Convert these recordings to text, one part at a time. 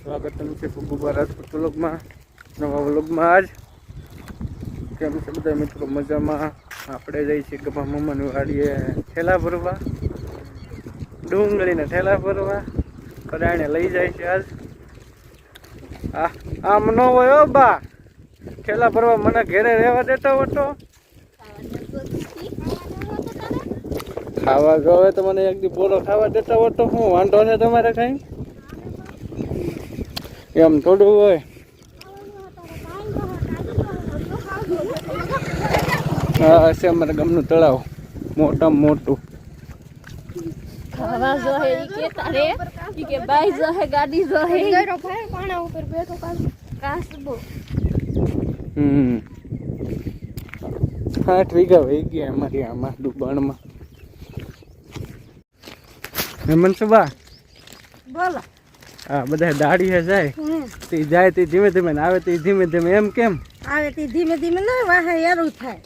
સ્વાગત છે ગુગુબા રાજપૂત વ્લોગમાં, નવા વ્લોગમાં. આજ કેમ છે બધા મિત્રો? મજામાં. આપણે જઈએ છીએ ગભા મમ્માની વાડીએ ઠેલા ભરવા, ડુંગળીને ઠેલા ભરવા. કડાણે લઈ જાય છે આજ. આમ ન હોય બા, ઠેલા ભરવા મને ઘેરે રહેવા દેતા હોતો. ખાવા ગવે તો મને એક દી બોલો ખાવા દેતા હોતો. શું વાંધો છે તમારે કઈ? એમ થોડું હોય. હા, છે અમારા ગામનું તળાવ, મોટામાં મોટું. ખાવા જો હે ઈ કે તારે ઈ કે બાઈ જો હે ગાડી જો હે ગયરો ભાઈ પાણા ઉપર બેઠો કાસબો. 8 વીઘા વહી ગયા અમારી આમાં ડુબાણમાં. મનસુબા બોલો. હા, બધા દાડીએ જાય તે જાય તે ધીમે ધીમે ને આવે તે ધીમે ધીમે. એમ કેમ આવે તે ધીમે ધીમે ને વાહે એરું થાય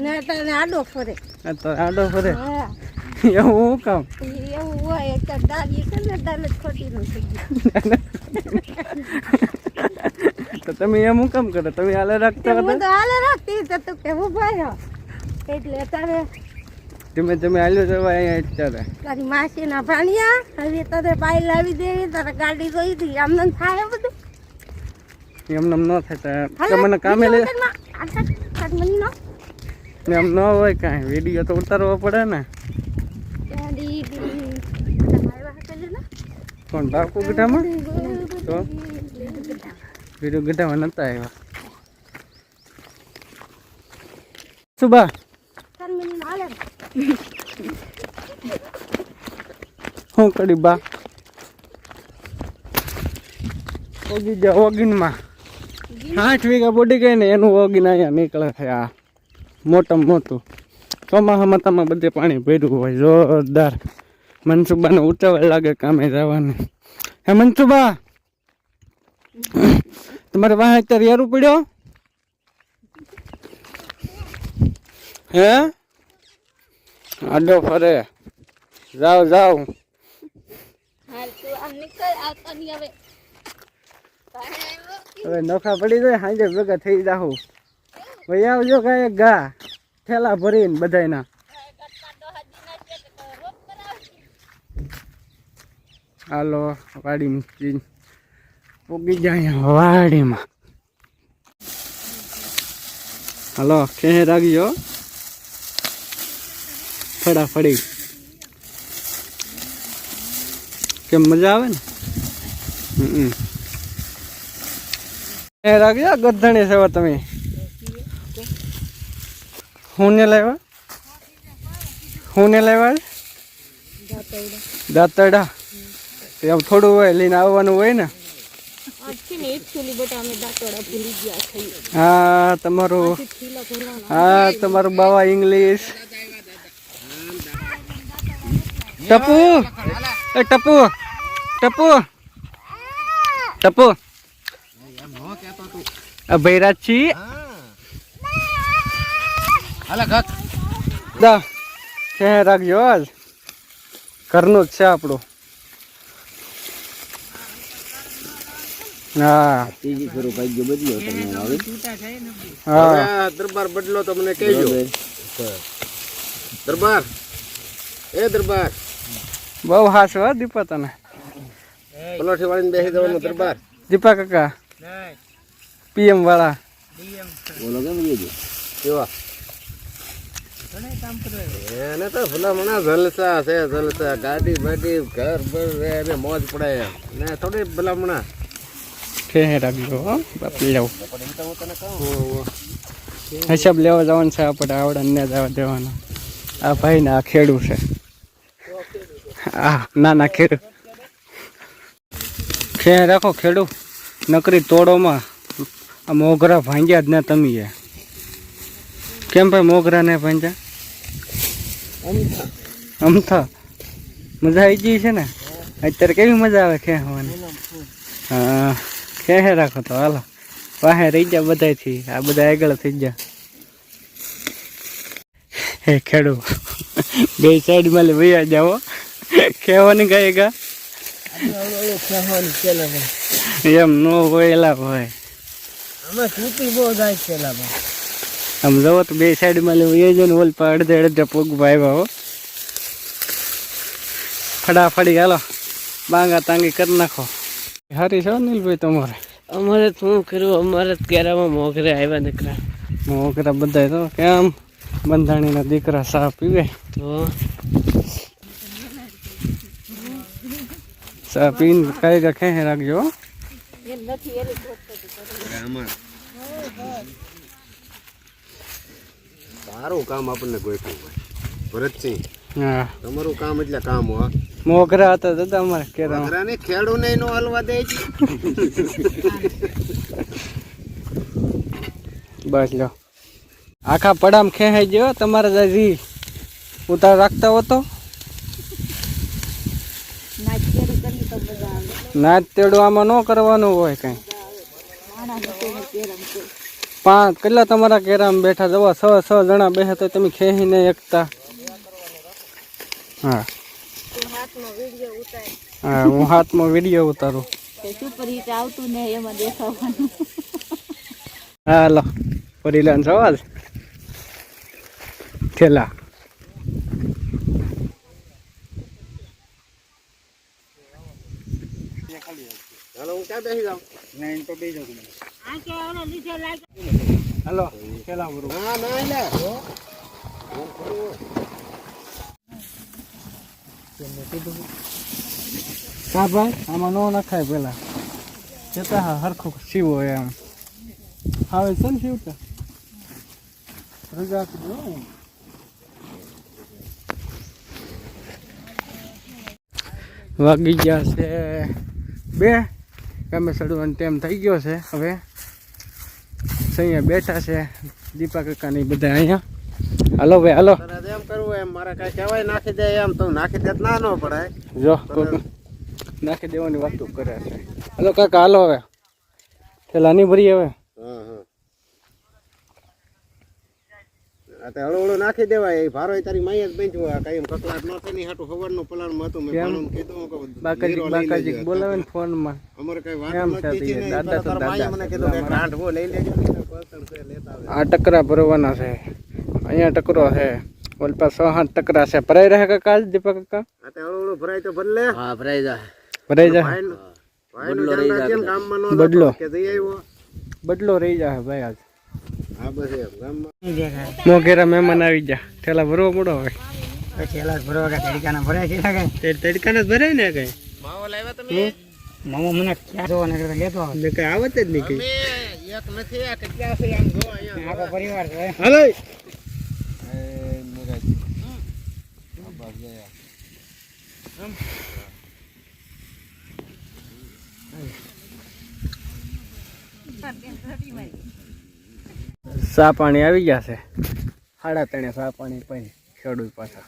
ને તને આડો ફરે. તો આડો ફરે હા, એવું હું કામ? એવું હોય એક દાડી કે ને દાલે ખોટી નું થઈ ગયું. તો તમે એમ હું કામ કરો? તમે હાલે રાખતા હું હતા? તો હાલે રાખતી તો તું કેવું ભાઈ એટલે તારે ધીમે ધીમે હાલ્યો જવા અહીંયા અત્યારે. તારી માસી ના ભાણિયા હવે તારે બાઈ લાવી દેવી, તારે ગાડી જોઈ હતી. આમને થાય બધું એમને ન થાય મને કામે લે એમ ન હોય કાંઈ. વિડીયો તો ઉતારવો પડે ને. કોણ બાપુ ગઢામાં? તો વિડીયો ગઢામાં નતા આવ્યા. સુબા શું કરી બા? ઓગી જા ઓગીનમાં 8 વીઘા બોડી ગઈ ને એનું ઓગીન અહીંયા નીકળે છે. આ મોટામાં મોટું ચોમાસામાં તમે બધે પાણી ભર્યું હોય જોરદાર. મનસુબાને ઉતાવળ લાગે કામે જવાની. હે મનસુબા, તમારે વાહ અત્યારે યારું પડ્યો હે? આડો ફરે. જાઓ જાઓ. હવે નોખા પડી જાય સાંજે ભેગા થઈ જાઉં. ભાઈ આવજો કાંઈ ગા ઠેલા ભરીને બધાયના. હાલો વાડીમાં પૂગી જાય વાડીમાં. હાલો ખેર આગજો ફટાફડી. કેમ મજા આવે ને? ખેર આગજો ગધણી સેવા. તમે હું ને લાવ્યા? હું ને લાવ્યા? દાંતડા. એમ થોડું હોય લઈને આવવાનું હોય ને. હા તમારું, હા તમારું બાવા ઇંગ્લિશ. ટપુ એ ટપુ ટપુ ટપુ ભૈરાજી રાખજો. આજ ઘરનું જ છે આપણું. હા હા, દરબાર બદલો તો મને કહેજો. દરબાર એ દરબાર બહુ હાસ હો દીપા તને. પલોઠી વાળીને બેસી જવાનું. દરબાર દીપા કાકા PM વાળા બોલો કેમ કેવા એને તો ભલામણા જલસા છે. જલસા ગાડી બાડી ઘર બર મોજ પડાય ને થોડી ભલામણા. રાખજો બાપી જાવ. હિસાબ લેવા જવાનું છે આપણે. આવડે ને જવા દેવાનું. આ ભાઈ ને આ ખેડૂ છે. ના ખેડૂ રાખો ખેડૂ. નકરી તોડોમાં આ મોગરા ભાંગ્યા જ ને તમે. કેમ ભાઈ મોગરા ને ભાંગ્યા? અમથા મજા આવી ગઈ છે ને અત્યારે. કેવી મજા આવે ખેવાની? હા ખેહે રાખો તો હાલો. વાહે રહી ગયા બધાથી. આ બધા આગળ થઈ ગયા. હે ખેડૂ બે સાઈડ માં વૈયા જાઓ. ખેવાની ગાય ગા એમ નો હોયલા ભાઈ આમાં સૂતી બહુ જાય છે ભાઈ. આમ જવો તો બે સાઈડમાં લેવું એ જો ને ઓલ પર અડધે અડધે પગમાં આવ્યા હો. ફટાફડી હાલો બાંગા તાંગી કરી નાખો. હારી છો નીલભાઈ તમારે? અમારે શું કરવું, અમારે કેરામાં મોગરે આવ્યા નીકળ્યા. મોકરા બધા તો કેમ બંધાણીના દીકરા સા પીવે તો સા પીને કાંઈ ખેંચી રાખજો હો. એ નથી એની સારું કામ આપણને ગોઠવું હોય ભરતસિંહ. હા તમારું કામ એટલે કામ હો. મોકરા હતા દાદા અમારે કેરા મોગરાને ખેડૂને નો હલવા દે છે. બસ લો આખા પડામ ખેંચાઈ ગયો તમારે દાદી ઉતાર રાખતા હો તો નાચ કેરી કરી તો બધા આવે. નાચ તેડું આમાં ન કરવાનું હોય કઈ. માણા નીચેનું કેરમ છે. પાંચ કેટલા તમારા કેરામાં બેઠા જવા 6 જણા બેઠા તો તમે ખેંચી નહીં એકતા. હા તું હાથનો વિડીયો ઉતાર. હા હું હાથમાં વિડીયો ઉતારું. તે સુપર હિટ આવતું ને એમાં દેખાવાનું. હાલો પરિલાન સવાલ થેલા હાલો હું ક્યાં બેસી જાઉં? આ કે ઓલો લીધે લાગે. હાલો થેલા ભરું. ના ના લે હા ભાઈ આમાં નો નખાય પેલા જતા હા હરખું સીવો એમ હવે છે ને સીવતા રજા આપી દો. વાગી ગયા છે 2 કામે ચડવાનો ટાઈમ થઈ ગયો છે. હવે અહીંયા બેઠા છે દીપા કાકા ને બધા અહીંયા. હાલો ભાઈ હાલો તરત એમ કરવું એમ મારે કઈ કહેવાય નાખી દે એમ તો નાખી દે ના ન પડાય. જો કોક નાખી દેવાની વાતો કરે છે. હાલો કાકા હાલો હવે થેલા નહીં ભરી હવે. હા હા આ તો હળું નાખી દેવાય. એ ભારો તારી માઈ જ બેંચવો કાયમ કકલાટ ન થાય ની હાટું ખબરનું પ્લાનમાં હતું. મેં પાણું કીધું કે બાકાજી બોલાવે ને ફોનમાં અમારે કઈ વાત એમ નથી છે ને દાદા તો તારા માઈએ દાદા મને કીધું કે ગાંઠવો લઈ લેજો ને પસંદ છે લેતા આવે. આ ટકરા ભરવાના છે. અહીંયા ટકરો છે ઓલ પાસે 6-8 ટકરા છે. ભરાઈ રહે કાકા દીપા કાકા? આ તો હળું ભરાય તો ભરલે. હા ભરાઈ જાય. ભરાઈ જાય. ભાઈનું ધ્યાન રાખીને ગામમાં નો બદલો કે જઈ આવ્યો. બદલો રહી જાય ભાઈ આજ. હા બસ એમ ગામમાં મોઘેરા મહેમાન આવી જા થેલા ભરવો પડો હવે. થેલા ભરવા કે તડકાના ભરાય છે કે તે તડકાના જ ભરાય ને કઈ માવો લાવ્યા તમે? મામા મને ક્યાં જોવા ને લેતો આવે. ને કઈ આવત જ નહીં કઈ. એક નથી આ કેટલા છે આમ જો અહીંયા આખો પરિવાર છે. હાલો સા પાણી આવી ગયા છે. 3:30 સા પાણી પાઈ ખેડૂત પાછા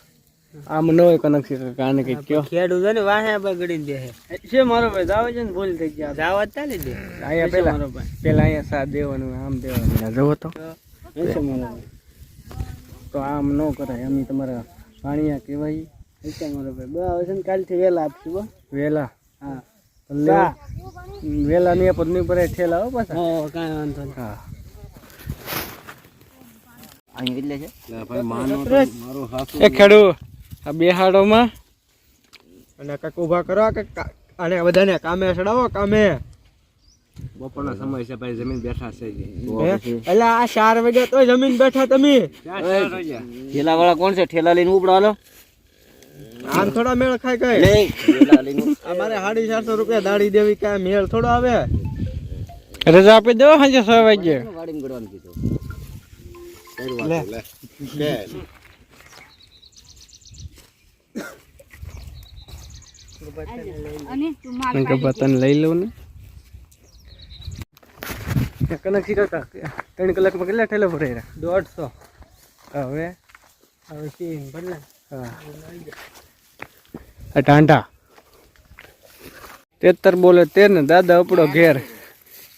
આમ ન હોય કનેક્શન કાને કઈ કયો ખેડૂત ને વાહે બગડીને દે છે મારો ભાઈ જાવ છે ને ભૂલ થઈ ગયા. જાવત ચાલી દે અહીંયા પેલા અહીંયા સા દેવાનું આમ દેવાનું જવો તો તો આમ ન કરાય. અમે તમારા પાણીયા કહેવાય. મારો ભાઈ બસ આવે છે ને કાલથી વહેલા આપશું. વહેલા હા વહેલા નહીં પણ નહીં ભરાય ઠેલા હો પાછા. કાંઈ વાંધો નહીં. હા અહીં એટલે છે ભાઈ માનો મારો હાસુ એ ખેડૂ આ બેહાડોમાં અને કાક ઊભા કરો કે અને બધાને કામે ચડાવો કામે. બપોરના સમય છે ભાઈ જમીન બેઠા છે. એટલે આ 4 વાગ્યા તો જમીન બેઠા તમે. ઠેલા વાળા કોણ છે? ઠેલા લઈને ઉપડો હાલો. આમ થોડા મેળ ખાય કઈ અમારે 450 રૂપિયા દાડી દેવી કાંઈ મેળ થોડો આવે. રજા આપી દો સાંજે 6 વાગે. વાડીમાં ગડવાનું કીધું. અને તું માર તને લઈ લઉં ને કનકસી કાકા 3 કલાકમાં કેટલા ઠેલા ભરાય? 150. હવે હવે સીન બદલા હા ટાંટા 73 બોલે 13 ને દાદા ઉપડો ઘેર.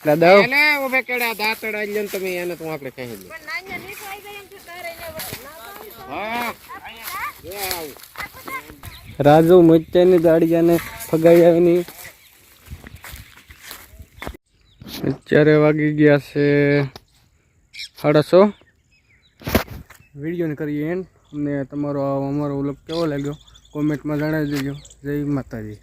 દાદા એને ઉભે કેડા દાતડા લઈને તમે એને તો આપણે કહી દે. પણ નાન્યા ની ખાઈ જાય એમ તો તારે ને હા રાજુ મોત્યાની દાડિયાને ફગાઈ આવીની અત્યારે વાગી ગયા છે 6:30. વિડીયોને કરીએ એન્ડ. અમને તમારો અમારો વ્લોગ કેવો લાગ્યો કોમેન્ટમાં જણાવી દેજો. જય માતાજી.